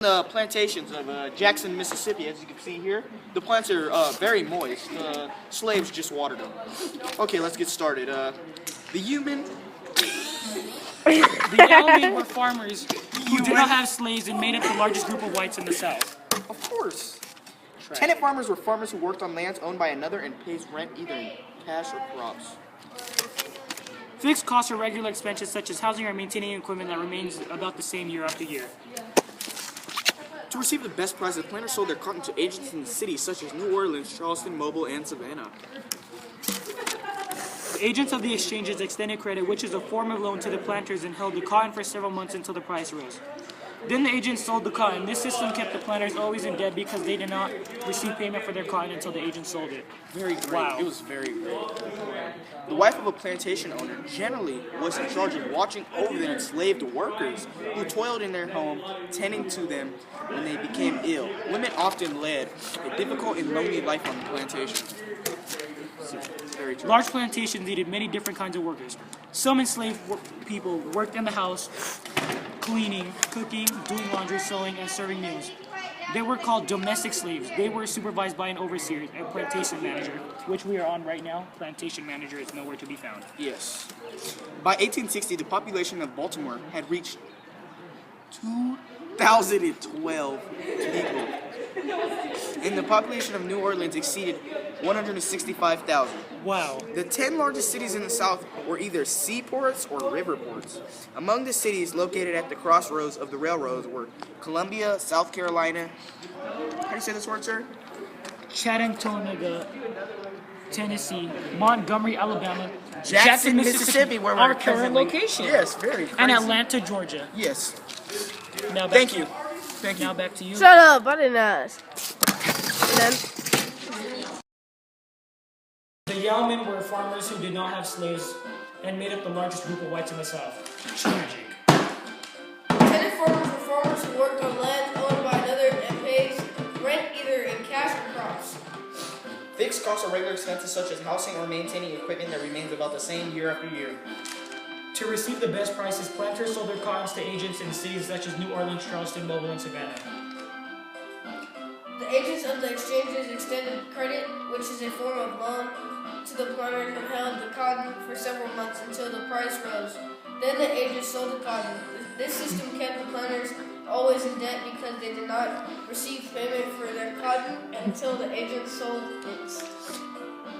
The plantations of Jackson, Mississippi, as you can see here, the plants are very moist. Slaves just watered them. Okay, let's get started. The human. The Yeomen were farmers who did not have slaves and made up the largest group of whites in the South. Of course. Tenant farmers were farmers who worked on lands owned by another and pays rent either in cash or crops. Fixed costs are regular expenses such as housing or maintaining equipment that remains about the same year after year. To receive the best prices, planters sold their cotton to agents in the cities such as New Orleans, Charleston, Mobile, and Savannah. The agents of the exchanges extended credit, which is a form of loan to the planters, and held the cotton for several months until the price rose. Then the agents sold the cotton. This system kept the planters always in debt because they did not receive payment for their cotton until the agents sold it. Very great. Wow. It was very great. The wife of a plantation owner generally was in charge of watching over the enslaved workers who toiled in their home, tending to them when they became ill. Women often led a difficult and lonely life on the plantation. Very true. Large plantations needed many different kinds of workers. Some enslaved people worked in the house, cleaning, cooking, doing laundry, sewing, and serving meals. They were called domestic slaves. They were supervised by an overseer, a plantation manager, which we are on right now. Plantation manager is nowhere to be found. Yes. By 1860, the population of Baltimore had reached 2,012 people. And the population of New Orleans exceeded 165,000. Wow. The 10 largest cities in the South were either seaports or river ports. Among the cities located at the crossroads of the railroads were Columbia, South Carolina. How do you say this word, sir? Chattanooga, Tennessee, Montgomery, Alabama, Jackson, Mississippi, where our we're current presently- location. Yes, very crazy. And Atlanta, Georgia. Yes. Now back Thank to you. Thank you. Now back to you. Shut up, I didn't ask. And then, The Yeomen were farmers who did not have slaves and made up the largest group of whites in the South. Tragic. Tenant farmers were farmers who worked on land owned by another and pays rent either in cash or crops. Fixed costs are regular expenses such as housing or maintaining equipment that remains about the same year after year. To receive the best prices, planters sold their cottons to agents in cities such as New Orleans, Charleston, Mobile, and Savannah. The agents of the exchanges extended credit, which is a form of loan, to the planters and held the cotton for several months until the price rose. Then the agents sold the cotton. This system kept the planters always in debt because they did not receive payment for their cotton until the agents sold it.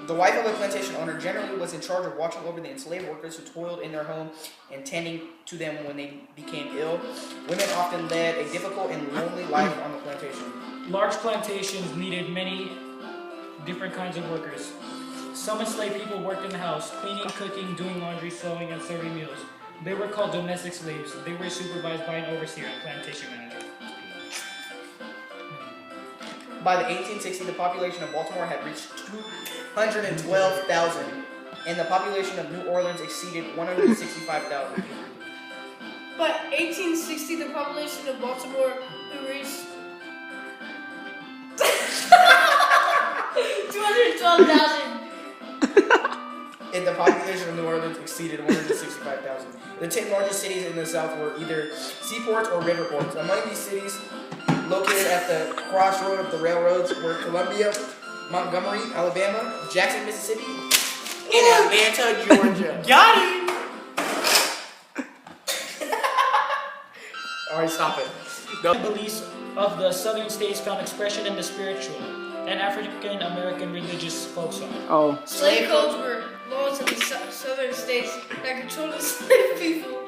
The wife of a plantation owner generally was in charge of watching over the enslaved workers who toiled in their home and tending to them when they became ill. Women often led a difficult and lonely life on the plantation. Large plantations needed many different kinds of workers. Some enslaved people worked in the house, cleaning, cooking, doing laundry, sewing, and serving meals. They were called domestic slaves. They were supervised by an overseer, a plantation manager. By the 1860s, the population of Baltimore had reached 212,000, and the population of New Orleans exceeded 165,000. By 1860, the population of Baltimore reached 212,000. And the population of New Orleans exceeded 165,000. The 10 largest cities in the South were either seaports or river ports. Among these cities, located at the crossroad of the railroads, were Columbia, Montgomery, Alabama, Jackson, Mississippi, and Atlanta, Georgia. Got it! Alright, stop it. The beliefs of the southern states found expression in the spiritual and African American religious folk song. Oh. Slave codes were laws of the southern states that controlled enslaved people.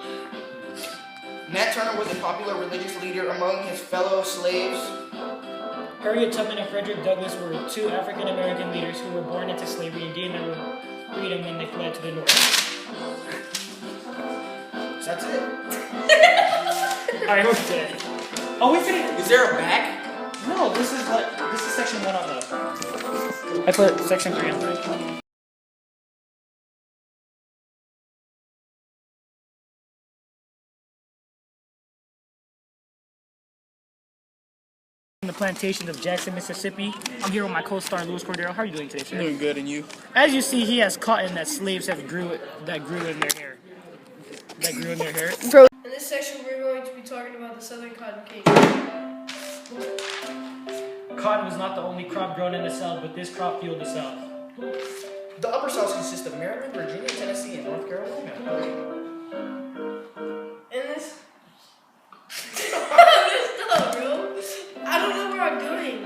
Nat Turner was a popular religious leader among his fellow slaves. Harriet Tubman and Frederick Douglass were two African American leaders who were born into slavery and gained their freedom when they fled to the north. That's it? Alright, okay. Oh, we finished. Is there a back? No, this is section 1 on the. I put section 3 on 3. The plantations of Jackson, Mississippi. I'm here with my co-star Louis Cordero. How are you doing today, sir? Doing good, and you? As you see, he has cotton that slaves have grew in their hair. That grew in their hair. In this section, we're going to be talking about the Southern Cotton King. cotton was not the only crop grown in the South, but this crop fueled the South. The Upper South consists of Maryland, Virginia, Tennessee, and North Carolina. And this. This stuff, bro. I don't know what I'm doing.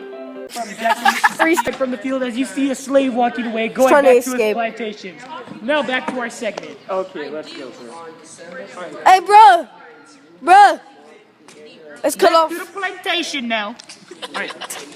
From the field as you see a slave walking away, going Trying to back to his escape. plantation. Now back to our segment. Okay, let's go. Hey, bro. Bro. Let's cut Back off. to the plantation now. Alright.